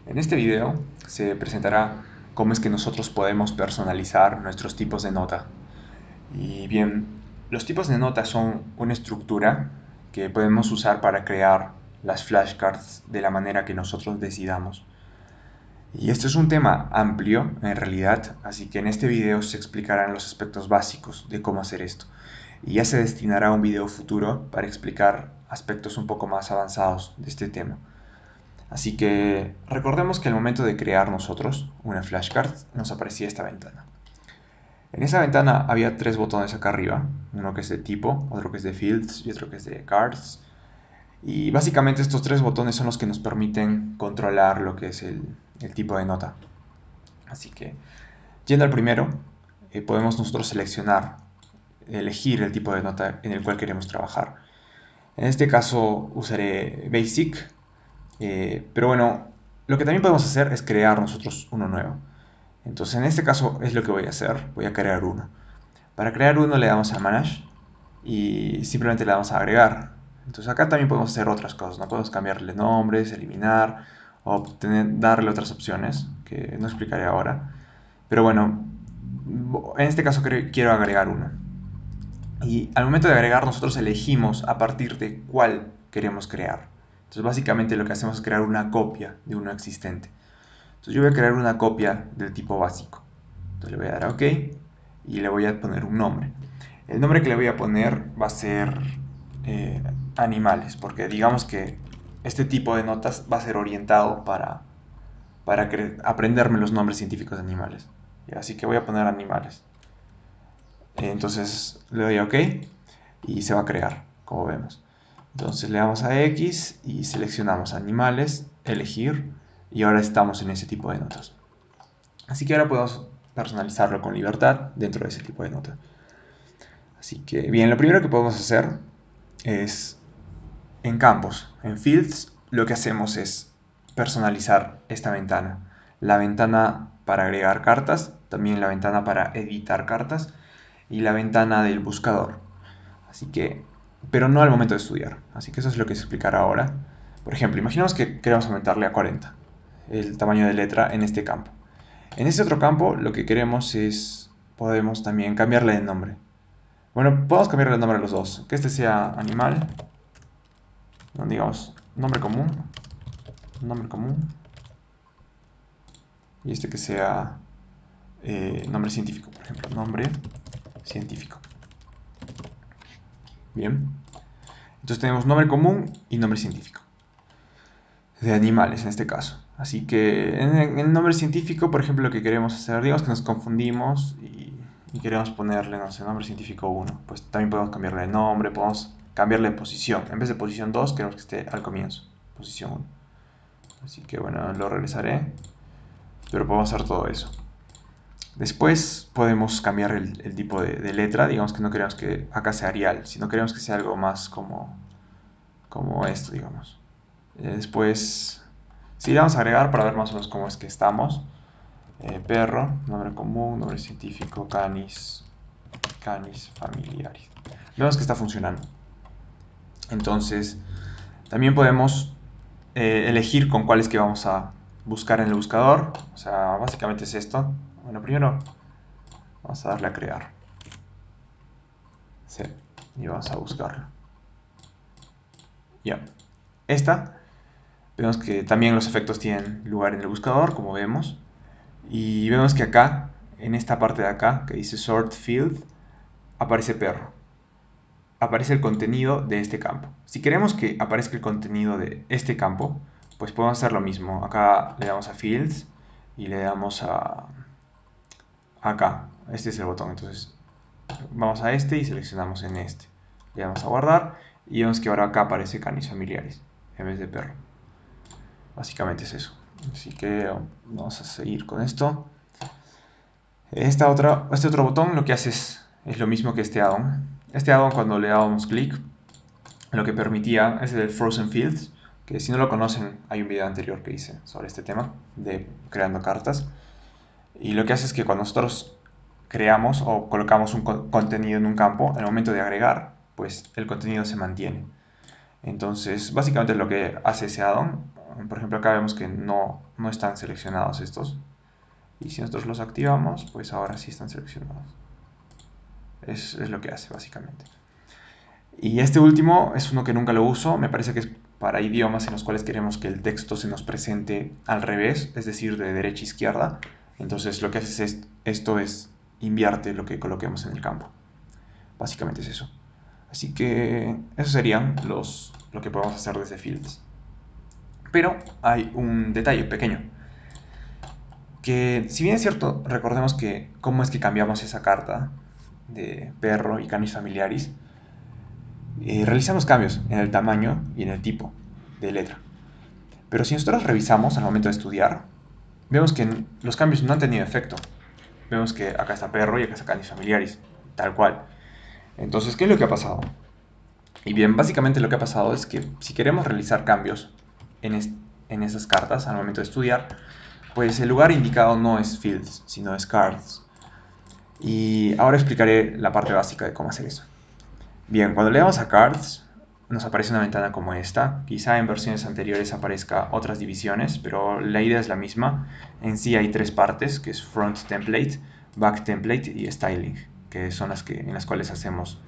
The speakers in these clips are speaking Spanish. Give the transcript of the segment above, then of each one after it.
En este video se presentará cómo es que nosotros podemos personalizar nuestros tipos de nota. Y bien, los tipos de nota son una estructura que podemos usar para crear las flashcards de la manera que nosotros decidamos. Y este es un tema amplio en realidad, así que en este video se explicarán los aspectos básicos de cómo hacer esto. Y ya se destinará un video futuro para explicar aspectos un poco más avanzados de este tema. Así que recordemos que al momento de crear nosotros una flashcard nos aparecía esta ventana. En esa ventana había tres botones acá arriba, uno que es de tipo, otro que es de fields y otro que es de cards. Y básicamente estos tres botones son los que nos permiten controlar lo que es el tipo de nota. Así que yendo al primero, podemos nosotros elegir el tipo de nota en el cual queremos trabajar. En este caso usaré Basic. Pero bueno, lo que también podemos hacer es crear nosotros uno nuevo. Entonces en este caso es lo que voy a hacer, voy a crear uno. Para crear uno le damos a Manage y simplemente le damos a agregar. Entonces acá también podemos hacer otras cosas, ¿no? Podemos cambiarle nombres, eliminar o darle otras opciones que no explicaré ahora. Pero bueno, en este caso quiero agregar uno. Y al momento de agregar nosotros elegimos a partir de cuál queremos crear. Entonces básicamente lo que hacemos es crear una copia de uno existente. Entonces yo voy a crear una copia del tipo básico. Entonces le voy a dar a OK y le voy a poner un nombre. El nombre que le voy a poner va a ser animales, porque digamos que este tipo de notas va a ser orientado para aprenderme los nombres científicos de animales. Así que voy a poner animales. Entonces le doy a OK y se va a crear, como vemos. Entonces le damos a X y seleccionamos animales, elegir, y ahora estamos en ese tipo de notas. Así que ahora podemos personalizarlo con libertad dentro de ese tipo de nota. Así que bien, lo primero que podemos hacer es en campos, en fields, lo que hacemos es personalizar esta ventana. La ventana para agregar cartas, también la ventana para editar cartas y la ventana del buscador. Así que, pero no al momento de estudiar. Así que eso es lo que se explicará ahora. Por ejemplo, imaginemos que queremos aumentarle a 40 el tamaño de letra en este campo. En este otro campo lo que queremos es, podemos también cambiarle de nombre. Bueno, podemos cambiarle el nombre a los dos. Que este sea animal, digamos, nombre común, y este que sea nombre científico, por ejemplo, nombre científico. Bien, entonces tenemos nombre común y nombre científico, de animales en este caso. Así que en el nombre científico, por ejemplo, lo que queremos hacer, digamos que nos confundimos y queremos ponerle, no sé, nombre científico 1, pues también podemos cambiarle de nombre, podemos cambiarle de posición. En vez de posición 2, queremos que esté al comienzo, posición 1. Así que bueno, lo regresaré, pero podemos hacer todo eso. Después podemos cambiar el tipo de letra, digamos que no queremos que acá sea Arial, sino queremos que sea algo más como esto, digamos. Después, sí, le vamos a agregar para ver más o menos cómo es que estamos. Perro, nombre común, nombre científico, canis familiaris. Vemos que está funcionando. Entonces, también podemos elegir con cuáles que vamos a buscar en el buscador. O sea, básicamente es esto. Bueno, primero vamos a darle a crear. Sí, y vamos a buscarlo. Ya. Esta, vemos que también los efectos tienen lugar en el buscador, como vemos. Y vemos que acá, en esta parte de acá, que dice Sort Field, aparece perro. Aparece el contenido de este campo. Si queremos que aparezca el contenido de este campo, pues podemos hacer lo mismo. Acá le damos a Fields y le damos a acá. Este es el botón. Entonces vamos a este y seleccionamos en este. Le damos a guardar y vemos que ahora acá aparece canis familiares en vez de perro. Básicamente es eso. Así que vamos a seguir con esto. Este otro botón lo que hace es lo mismo que este addon. Este addon, cuando le dábamos clic, lo que permitía es el Frozen Fields, que si no lo conocen hay un video anterior que hice sobre este tema de creando cartas. Y lo que hace es que cuando nosotros creamos o colocamos un contenido en un campo, en el momento de agregar, pues el contenido se mantiene. Entonces, básicamente lo que hace ese addon, Por ejemplo, acá vemos que no están seleccionados estos. Y si nosotros los activamos, pues ahora sí están seleccionados. Es lo que hace, básicamente. Y este último es uno que nunca lo uso. Me parece que es para idiomas en los cuales queremos que el texto se nos presente al revés, es decir, de derecha a izquierda. Entonces lo que hace esto es invierte lo que coloquemos en el campo. Básicamente es eso. Así que eso serían lo que podemos hacer desde fields. Pero hay un detalle pequeño. Que si bien es cierto, recordemos que cómo es que cambiamos esa carta de perro y canis familiaris, realizamos cambios en el tamaño y en el tipo de letra. Pero si nosotros revisamos al momento de estudiar, vemos que los cambios no han tenido efecto. Vemos que acá está perro y acá está canis familiaris, tal cual. Entonces, ¿qué es lo que ha pasado? Y bien, básicamente lo que ha pasado es que si queremos realizar cambios en esas cartas al momento de estudiar, pues el lugar indicado no es fields, sino es cards. Y ahora explicaré la parte básica de cómo hacer eso. Bien, cuando le damos a cards, nos aparece una ventana como esta. Quizá en versiones anteriores aparezca otras divisiones, pero la idea es la misma. En sí hay tres partes, que es front template, back template y styling, que son en las cuales hacemos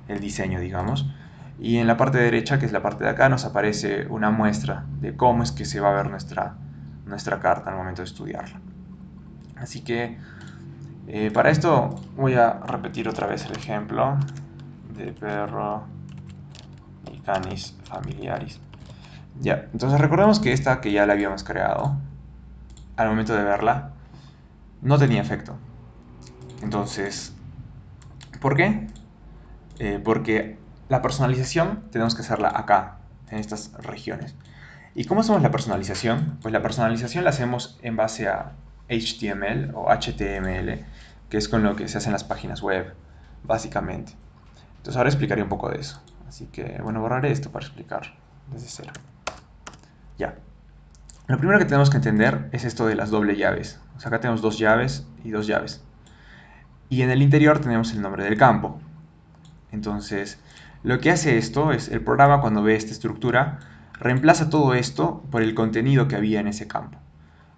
el diseño, digamos. Y en la parte derecha, que es la parte de acá, nos aparece una muestra de cómo es que se va a ver nuestra carta al momento de estudiarla. Así que para esto voy a repetir otra vez el ejemplo de perro y canis familiaris. Ya, entonces recordemos que esta que ya la habíamos creado, al momento de verla, no tenía efecto. Entonces, ¿por qué? Porque la personalización tenemos que hacerla acá, en estas regiones. ¿Y cómo hacemos la personalización? Pues la personalización la hacemos en base a HTML o HTML, que es con lo que se hacen las páginas web, básicamente. Entonces ahora explicaré un poco de eso. Así que, bueno, borraré esto para explicar desde cero. Ya. Lo primero que tenemos que entender es esto de las doble llaves. O sea, acá tenemos dos llaves y dos llaves. Y en el interior tenemos el nombre del campo. Entonces, lo que hace esto es el programa cuando ve esta estructura, reemplaza todo esto por el contenido que había en ese campo.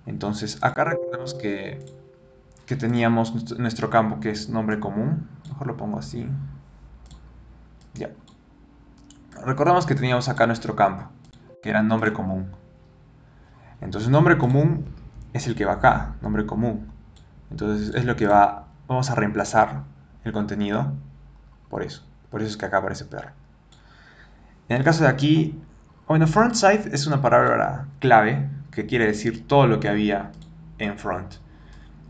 Entonces, acá recordemos que teníamos nuestro campo que es nombre común. Mejor lo pongo así. Ya. Recordamos que teníamos acá nuestro campo, que era nombre común. Entonces, nombre común es el que va acá, nombre común. Entonces, es lo que vamos a reemplazar el contenido por eso. Por eso es que acá aparece perro. En el caso de aquí, bueno, frontside es una palabra clave que quiere decir todo lo que había en front.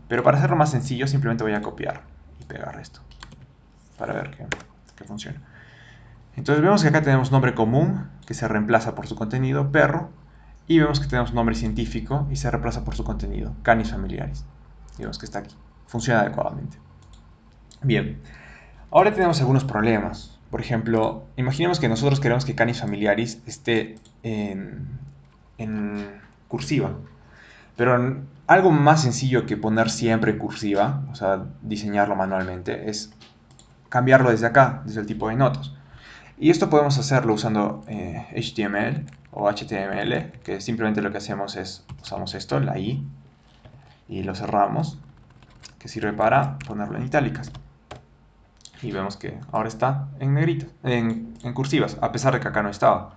Pero para hacerlo más sencillo, simplemente voy a copiar y pegar esto para ver que funciona. Entonces vemos que acá tenemos nombre común, que se reemplaza por su contenido, perro, y vemos que tenemos nombre científico y se reemplaza por su contenido, canis familiaris. Y vemos que está aquí. Funciona adecuadamente. Bien, ahora tenemos algunos problemas. Por ejemplo, imaginemos que nosotros queremos que canis familiaris esté en cursiva. Pero algo más sencillo que poner siempre en cursiva, o sea, diseñarlo manualmente, es cambiarlo desde acá, desde el tipo de notas. Y esto podemos hacerlo usando HTML o HTML, que simplemente lo que hacemos es, usamos esto, la I, y lo cerramos, que sirve para ponerlo en itálicas. Y vemos que ahora está en negritas, en cursivas, a pesar de que acá no estaba.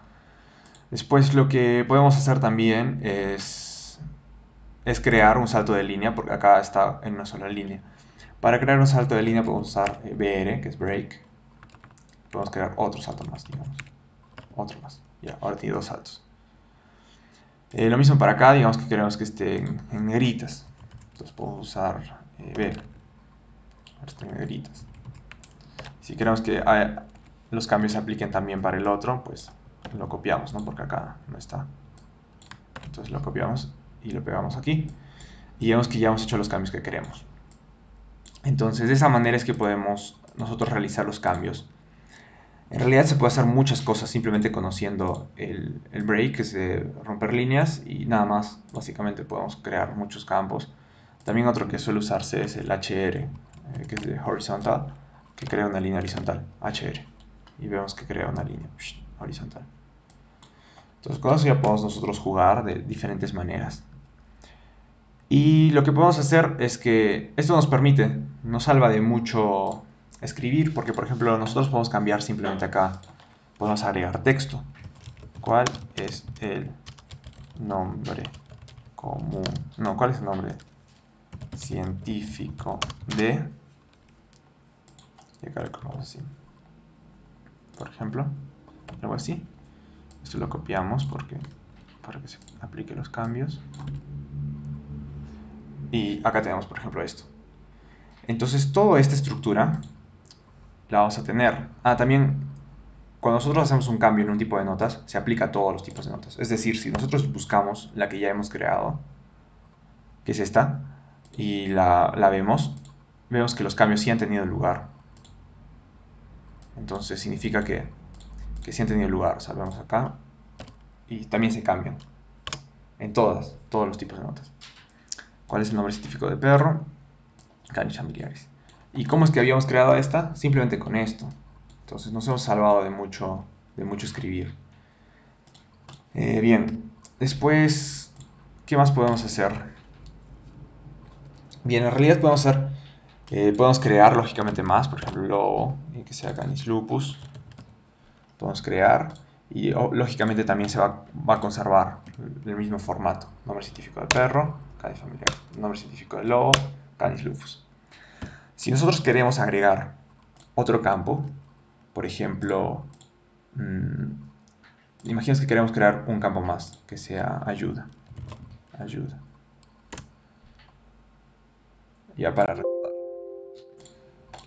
Después lo que podemos hacer también es crear un salto de línea, porque acá está en una sola línea. Para crear un salto de línea podemos usar BR, que es break. Podemos crear otro salto más, digamos. Otro más. Ya, ahora tiene dos saltos. Lo mismo para acá, digamos que queremos que esté en negritas. Entonces podemos usar B. Ahora está en negritas. Si queremos que los cambios se apliquen también para el otro, pues lo copiamos, ¿no? Porque acá no está. Entonces lo copiamos y lo pegamos aquí. Y vemos que ya hemos hecho los cambios que queremos. Entonces de esa manera es que podemos nosotros realizar los cambios. En realidad se puede hacer muchas cosas simplemente conociendo el break, que es de romper líneas, y nada más. Básicamente podemos crear muchos campos. También otro que suele usarse es el HR, que es de horizontal, que crea una línea horizontal, HR. Y vemos que crea una línea horizontal. Entonces con eso ya podemos nosotros jugar de diferentes maneras. Y lo que podemos hacer es que esto nos salva de mucho escribir, porque por ejemplo nosotros podemos cambiar simplemente acá, podemos agregar texto. ¿Cuál es el nombre común? No, ¿cuál es el nombre científico de? Y acá lo colocamos así. Por ejemplo, algo así. Esto lo copiamos para que se aplique los cambios. Y acá tenemos, por ejemplo, esto. Entonces, toda esta estructura la vamos a tener. También, cuando nosotros hacemos un cambio en un tipo de notas, se aplica a todos los tipos de notas. Es decir, si nosotros buscamos la que ya hemos creado, que es esta, y la vemos que los cambios sí han tenido lugar. Entonces, significa que sí han tenido lugar. O sea, vemos acá, y también se cambian en todos los tipos de notas. ¿Cuál es el nombre científico de perro? Canis familiaris. ¿Y cómo es que habíamos creado esta? Simplemente con esto. Entonces nos hemos salvado de mucho escribir. Bien, después, ¿qué más podemos hacer? Bien, en realidad podemos crear lógicamente más, por ejemplo, lobo, que sea Canis lupus. Podemos crear y lógicamente también va a conservar el mismo formato. Nombre científico de perro, Canis familiar. Nombre científico de lobo, Canis lupus. Si nosotros queremos agregar otro campo, por ejemplo, imaginemos que queremos crear un campo más, que sea ayuda. Ayuda. Ya para recordar.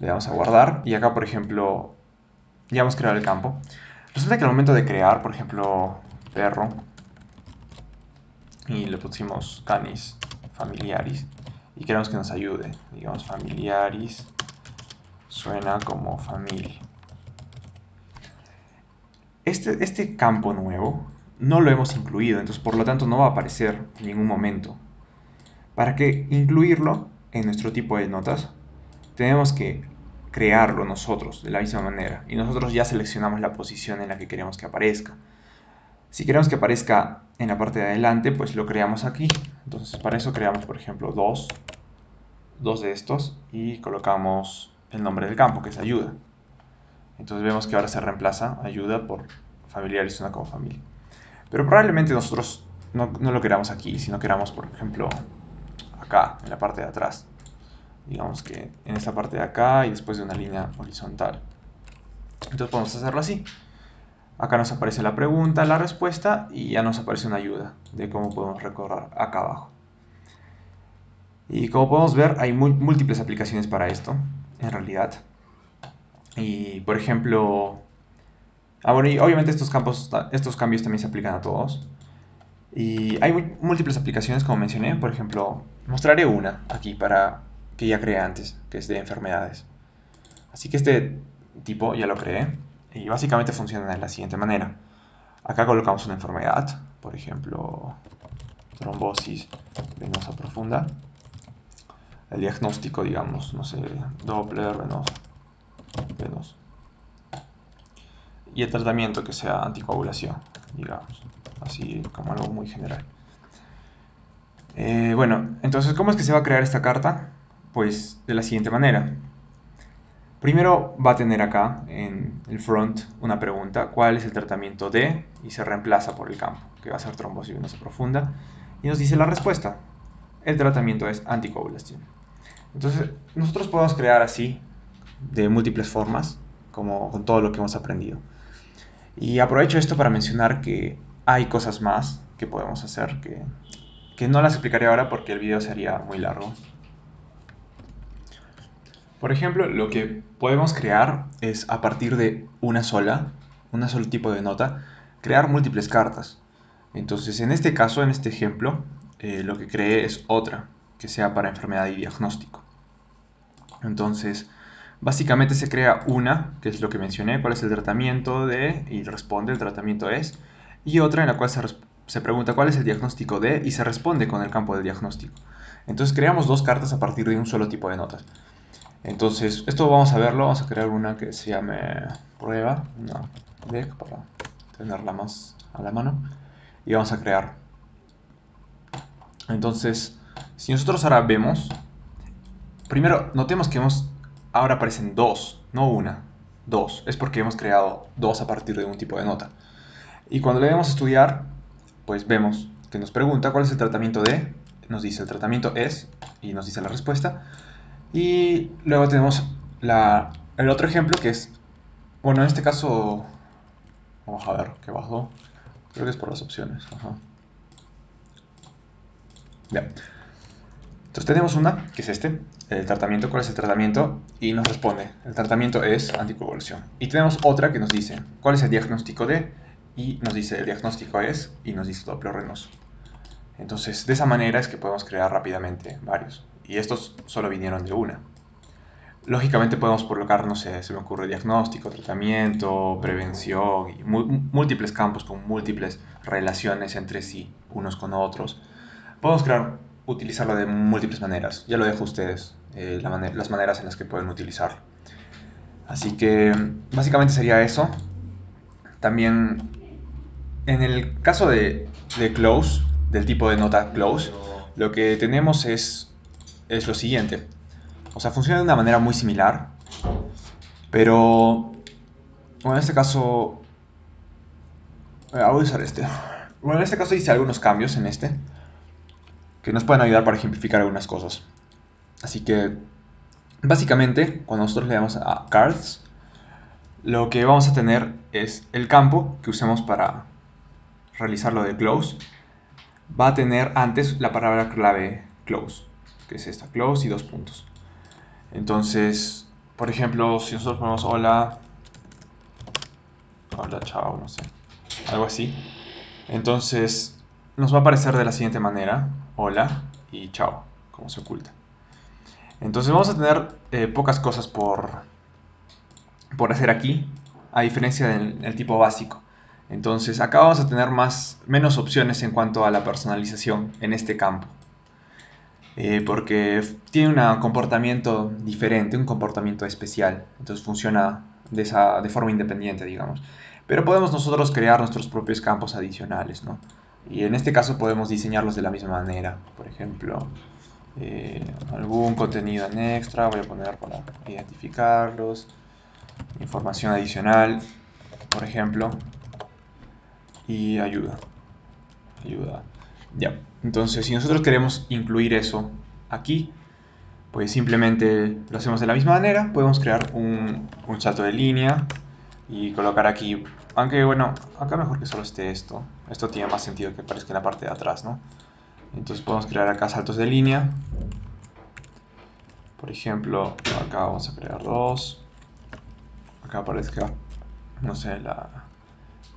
Le damos a guardar y acá, por ejemplo, ya hemos creado el campo. Resulta que al momento de crear, por ejemplo, perro, y le pusimos canis familiaris, y queremos que nos ayude, digamos familiaris, suena como familia. Este campo nuevo no lo hemos incluido, entonces por lo tanto no va a aparecer en ningún momento. Para que incluirlo en nuestro tipo de notas, tenemos que crearlo nosotros de la misma manera, y nosotros ya seleccionamos la posición en la que queremos que aparezca. Si queremos que aparezca en la parte de adelante, pues lo creamos aquí. Entonces para eso creamos, por ejemplo, dos de estos y colocamos el nombre del campo, que es ayuda. Entonces vemos que ahora se reemplaza ayuda por familiar y suena como familia. Pero probablemente nosotros no lo queramos aquí, sino queramos, por ejemplo, acá, en la parte de atrás. Digamos que en esta parte de acá y después de una línea horizontal. Entonces podemos hacerlo así. Acá nos aparece la pregunta, la respuesta y ya nos aparece una ayuda de cómo podemos recorrer acá abajo. Y como podemos ver, hay múltiples aplicaciones para esto, en realidad. Y por ejemplo, bueno, y obviamente estos cambios también se aplican a todos. Y hay múltiples aplicaciones, como mencioné. Por ejemplo, mostraré una aquí para que ya creé antes, que es de enfermedades. Así que este tipo ya lo creé y básicamente funciona de la siguiente manera. Acá colocamos una enfermedad, por ejemplo, trombosis venosa profunda. El diagnóstico, digamos, no sé, Doppler venoso. Y el tratamiento que sea anticoagulación, digamos, así como algo muy general. Bueno, entonces, ¿cómo es que se va a crear esta carta? Pues de la siguiente manera. Primero va a tener acá en el front una pregunta, ¿cuál es el tratamiento de? Y se reemplaza por el campo, que va a ser trombosis venosa profunda. Y nos dice la respuesta. El tratamiento es anticoagulación. Entonces, nosotros podemos crear así, de múltiples formas, como con todo lo que hemos aprendido. Y aprovecho esto para mencionar que hay cosas más que podemos hacer, que no las explicaré ahora porque el video sería muy largo. Por ejemplo, lo que podemos crear es a partir de un solo tipo de nota, crear múltiples cartas. Entonces, en este caso, en este ejemplo, lo que creé es otra, que sea para enfermedad y diagnóstico. Entonces, básicamente se crea una, que es lo que mencioné, cuál es el tratamiento de, y responde, el tratamiento es, y otra en la cual se pregunta cuál es el diagnóstico de, y se responde con el campo de diagnóstico. Entonces creamos dos cartas a partir de un solo tipo de notas. Entonces, esto vamos a verlo, vamos a crear una que se llame prueba, una deck para tenerla más a la mano. y vamos a crear. Entonces, si nosotros ahora vemos, primero notemos que ahora aparecen dos, no una, dos. Es porque hemos creado dos a partir de un tipo de nota. Y cuando le demos a estudiar, pues vemos que nos pregunta cuál es el tratamiento de, nos dice el tratamiento es, y nos dice la respuesta. Y luego tenemos el otro ejemplo que es, bueno, en este caso, vamos a ver qué pasó. Creo que es por las opciones. Ajá. Bien. Entonces tenemos una, que es el tratamiento, ¿cuál es el tratamiento? Y nos responde, el tratamiento es anticoagulación. Y tenemos otra que nos dice, ¿cuál es el diagnóstico de? Y nos dice, el diagnóstico es, y nos dice Doppler venoso. Entonces, de esa manera es que podemos crear rápidamente varios. Y estos solo vinieron de una. Lógicamente podemos colocar, no sé, se me ocurre diagnóstico, tratamiento, prevención, y múltiples campos con múltiples relaciones entre sí, unos con otros. Podemos utilizarlo de múltiples maneras. Ya lo dejo a ustedes, las maneras en las que pueden utilizarlo. Así que básicamente sería eso. También en el caso de close, del tipo de nota close, lo que tenemos es lo siguiente. O sea, funciona de una manera muy similar, pero bueno, en este caso voy a usar este. Bueno, en este caso hice algunos cambios en este que nos pueden ayudar para ejemplificar algunas cosas. Así que básicamente, cuando nosotros le damos a cards, lo que vamos a tener es el campo que usemos para realizar lo de close. Va a tener antes la palabra clave close, que es esta, close y dos puntos. Entonces, por ejemplo, si nosotros ponemos hola, hola, chao, no sé, algo así. Entonces, nos va a aparecer de la siguiente manera, hola y chao, como se oculta. Entonces vamos a tener pocas cosas por hacer aquí, a diferencia del tipo básico. Entonces acá vamos a tener menos opciones en cuanto a la personalización en este campo. Porque tiene un comportamiento diferente, un comportamiento especial. Entonces funciona de forma independiente, digamos. Pero podemos nosotros crear nuestros propios campos adicionales, ¿no? Y en este caso podemos diseñarlos de la misma manera. Por ejemplo, algún contenido en extra, voy a poner para identificarlos. Información adicional, por ejemplo, y ayuda. Ya. Entonces, si nosotros queremos incluir eso aquí, pues simplemente lo hacemos de la misma manera. Podemos crear un salto de línea y colocar aquí, aunque bueno, acá mejor que solo esté esto. Esto tiene más sentido que aparezca en la parte de atrás, ¿no? Entonces podemos crear acá saltos de línea. Por ejemplo, acá vamos a crear dos. Acá aparezca, no sé,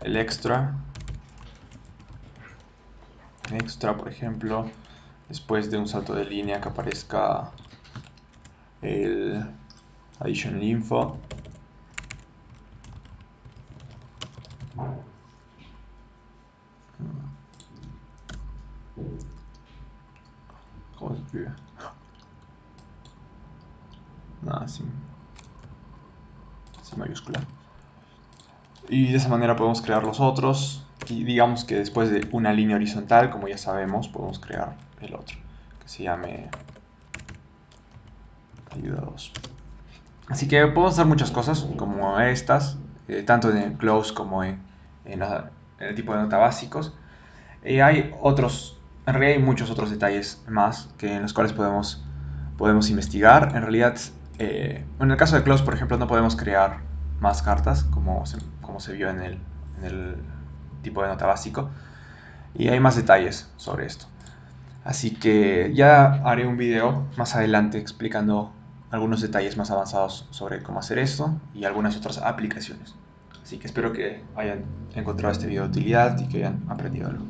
el extra, por ejemplo, después de un salto de línea que aparezca el additional info. ¿Cómo se escribe? Nada, sin mayúscula. Y de esa manera podemos crear los otros. Y digamos que después de una línea horizontal, como ya sabemos, podemos crear el otro, que se llame ayuda 2. Así que podemos hacer muchas cosas como estas, tanto en el close como en el tipo de nota básicos. Hay otros, en realidad hay muchos otros detalles más que en los cuales podemos investigar. En realidad, en el caso de close, por ejemplo, no podemos crear más cartas como se vio en el tipo de nota básico. Y hay más detalles sobre esto. Así que ya haré un video más adelante explicando algunos detalles más avanzados sobre cómo hacer esto y algunas otras aplicaciones. Así que espero que hayan encontrado este video de utilidad y que hayan aprendido algo.